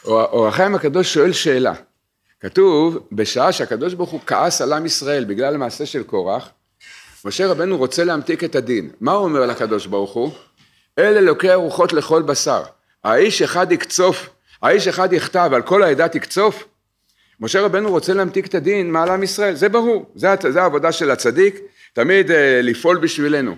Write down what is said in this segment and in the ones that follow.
אור החיים הקדוש שואל שאלה. כתוב, בשעה שהקדוש ברוך הוא כעס על עם ישראל בגלל המעשה של קורח, משה רבנו רוצה להמתיק את הדין. מה הוא אומר לקדוש ברוך הוא? אלה אלוקי הרוחות לכל בשר. האיש אחד יקצוף, האיש אחד יכתב, על כל העדה תקצוף. משה רבנו רוצה להמתיק את הדין מעל עם ישראל, זה ברור, זה העבודה של הצדיק, תמיד לפעול בשבילנו.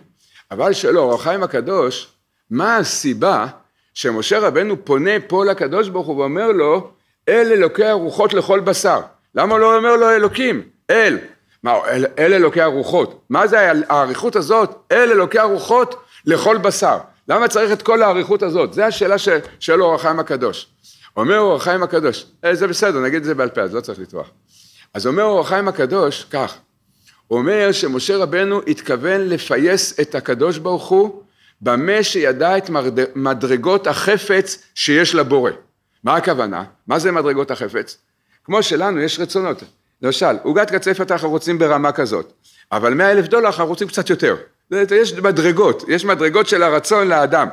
אבל שואל אור החיים הקדוש, מה הסיבה שמשה רבנו פונה פה לקדוש ברוך הוא ואומר לו, אל אלוקי הרוחות לכל בשר. למה לא אומר לו אלוקים? אל. מה, אל אלוקי הרוחות. מה זה העריכות הזאת? אל אלוקי הרוחות לכל בשר. למה צריך את כל העריכות הזאת? זה השאלה של אור החיים הקדוש. אומר אור החיים הקדוש, זה בסדר, נגיד את זה בעל פה, אז לא צריך לטרוח. אז אומר אור החיים הקדוש, כך, הוא אומר שמשה רבנו התכוון לפייס את הקדוש ברוך הוא, במה שידע את מדרגות החפץ שיש לבורא. מה הכוונה? מה זה מדרגות החפץ? כמו שלנו יש רצונות. למשל, עוגת קצפת אנחנו רוצים ברמה כזאת, אבל $100,000 אנחנו רוצים קצת יותר. יש מדרגות של הרצון לאדם.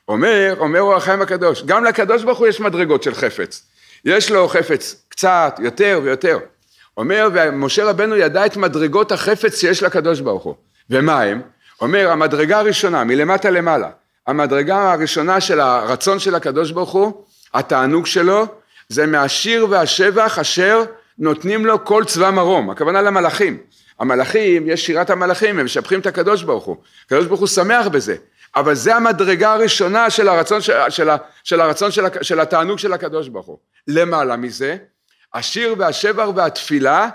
אומר אור החיים הקדוש, גם לקדוש ברוך הוא יש מדרגות של חפץ. יש לו חפץ קצת, יותר ויותר. אומר, ומשה רבנו ידע את מדרגות החפץ שיש לקדוש ברוך הוא. ומה הם? אומר, המדרגה הראשונה, מלמטה למעלה, המדרגה הראשונה של הרצון של הקדוש ברוך הוא, התענוג שלו, זה מהשיר והשבח אשר נותנים לו כל צבא מרום, הכוונה למלאכים. המלאכים, יש שירת המלאכים, הם משבחים את הקדוש ברוך הוא. הקדוש ברוך הוא שמח בזה. אבל זה המדרגה הראשונה של הרצון של התענוג של הקדוש ברוך הוא. למעלה מזה, השיר והשבח והתפילה,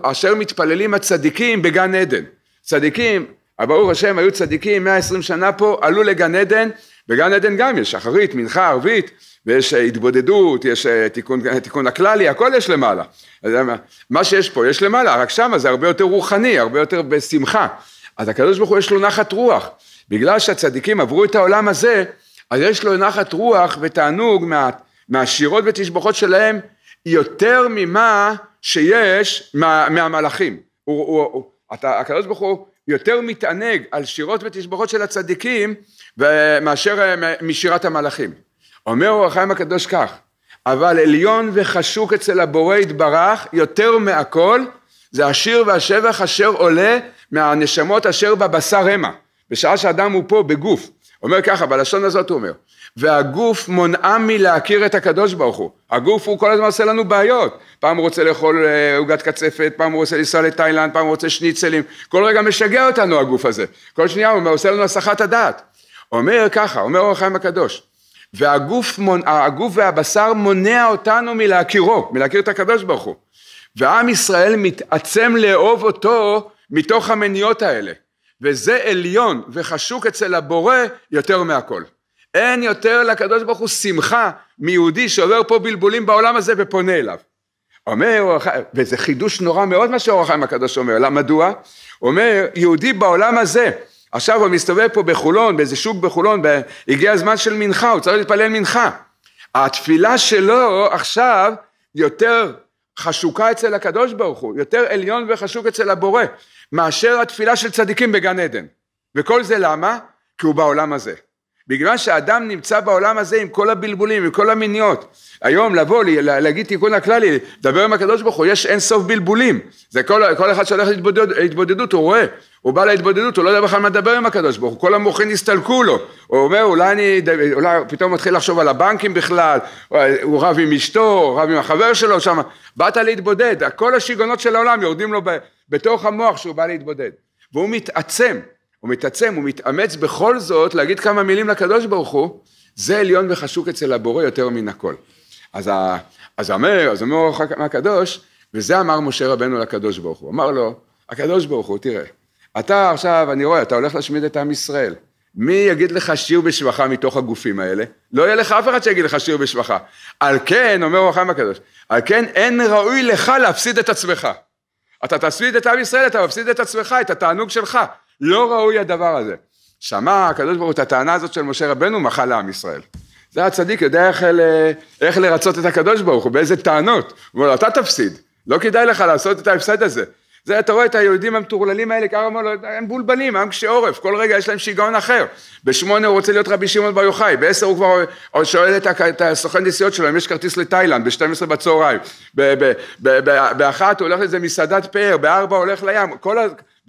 אשר מתפללים הצדיקים בגן עדן. צדיקים, ברוך השם, היו צדיקים 120 שנה פה, עלו לגן עדן, בגן עדן גם יש שחרית, מנחה, ערבית, ויש התבודדות, יש תיקון הכללי, הכל יש למעלה. מה שיש פה יש למעלה, רק שם זה הרבה יותר רוחני, הרבה יותר בשמחה. אז הקדוש ברוך הוא יש לו נחת רוח. בגלל שהצדיקים עברו את העולם הזה, אז יש לו נחת רוח ותענוג מהשירות ותשבחות שלהם, יותר ממה שיש מהמלאכים. הקדוש ברוך הוא יותר מתענג על שירות ותשבחות של הצדיקים, מאשר משירת המלאכים. אומר אור החיים הקדוש כך, אבל עליון וחשוק אצל הבורא יתברך, יותר מהכל, זה השיר והשבח אשר עולה מהנשמות אשר בבשר המה. בשעה שאדם הוא פה בגוף, אומר ככה, בלשון הזאת הוא אומר, והגוף מונעה מלהכיר את הקדוש ברוך הוא. הגוף הוא כל הזמן עושה לנו בעיות. פעם הוא רוצה לאכול עוגת קצפת, פעם הוא רוצה לנסוע לתאילנד, פעם הוא רוצה שניצלים. כל רגע משגע אותנו הגוף הזה. כל שנייה הוא עושה לנו הסחת הדעת. אומר ככה, אומר אור החיים הקדוש, והגוף והבשר מונע אותנו מלהכירו, מלהכיר את הקדוש ברוך הוא. ועם ישראל מתעצם לאהוב אותו מתוך המניות האלה. וזה עליון וחשוק אצל הבורא יותר מהכל. אין יותר לקדוש ברוך הוא שמחה מיהודי שעובר פה בלבולים בעולם הזה ופונה אליו. אומר, וזה חידוש נורא מאוד מה שאור החיים הקדוש אומר, למה מדוע? אומר, יהודי בעולם הזה, עכשיו הוא מסתובב פה בחולון, באיזה שוק בחולון, הגיע הזמן של מנחה, הוא צריך להתפלל מנחה. התפילה שלו עכשיו יותר חשוקה אצל הקדוש ברוך הוא, יותר עליון וחשוק אצל הבורא, מאשר התפילה של צדיקים בגן עדן. וכל זה למה? כי הוא בעולם הזה. בגלל שהאדם נמצא בעולם הזה עם כל הבלבולים, עם כל המיניות. היום לבוא, להגיד תיקון הכללי, לדבר עם הקדוש ברוך הוא, יש אין סוף בלבולים. זה כל אחד שהולך להתבודדות, הוא רואה, הוא בא להתבודדות, הוא לא יודע בכלל מה לדבר עם הקדוש ברוך הוא, כל המוחים הסתלקו לו. הוא אומר, אולי פתאום מתחיל לחשוב על הבנקים בכלל, הוא רב עם אשתו, רב עם החבר שלו שם, באת להתבודד, כל השיגונות של העולם יורדים לו בתוך המוח שהוא בא להתבודד. והוא מתעצם. הוא מתאמץ בכל זאת להגיד כמה מילים לקדוש ברוך הוא, זה עליון וחשוק אצל הבורא יותר מן הכל. אז אומר הקדוש, וזה אמר משה רבנו לקדוש ברוך הוא, אמר לו, הקדוש ברוך הוא, תראה, אתה עכשיו, אני רואה, אתה הולך להשמיד את עם ישראל, מי יגיד לך שיר בשבחה מתוך הגופים האלה? לא יהיה לך אף אחד שיגיד לך שיר בשבחה. על כן, אומר החיים הקדוש, על כן אין ראוי לך להפסיד את עצמך. אתה תפסיד את עם ישראל, אתה מפסיד את עצמך, את התענוג שלך. לא ראוי הדבר הזה. שמע הקדוש ברוך הוא את הטענה הזאת של משה רבנו, מחל לעם ישראל. זה הצדיק יודע איך לרצות את הקדוש ברוך הוא, באיזה טענות. הוא אומר לו, אתה תפסיד, לא כדאי לך לעשות את ההפסד הזה. זה, אתה רואה את היהודים המטורללים האלה, ככה אמרו לו, הם בולבנים, הם קשי עורף, כל רגע יש להם שיגעון אחר. ב8 הוא רוצה להיות רבי שמעון בר יוחאי, ב10 הוא כבר שואל את הסוכן נסיעות שלו, אם יש כרטיס לתאילנד, ב12 בצהריים, ב1 הוא הולך לזה מסעדת פאר, ב4 הוא הולך לים,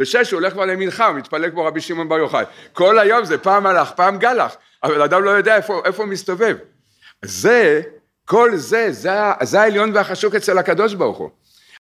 ב6 הוא הולך כבר למנחה, הוא מתפלג כמו רבי שמעון בר יוחאי. כל היום זה פעם הלך, פעם גלח, אבל אדם לא יודע איפה הוא מסתובב. כל זה העליון והחשוק אצל הקדוש ברוך הוא.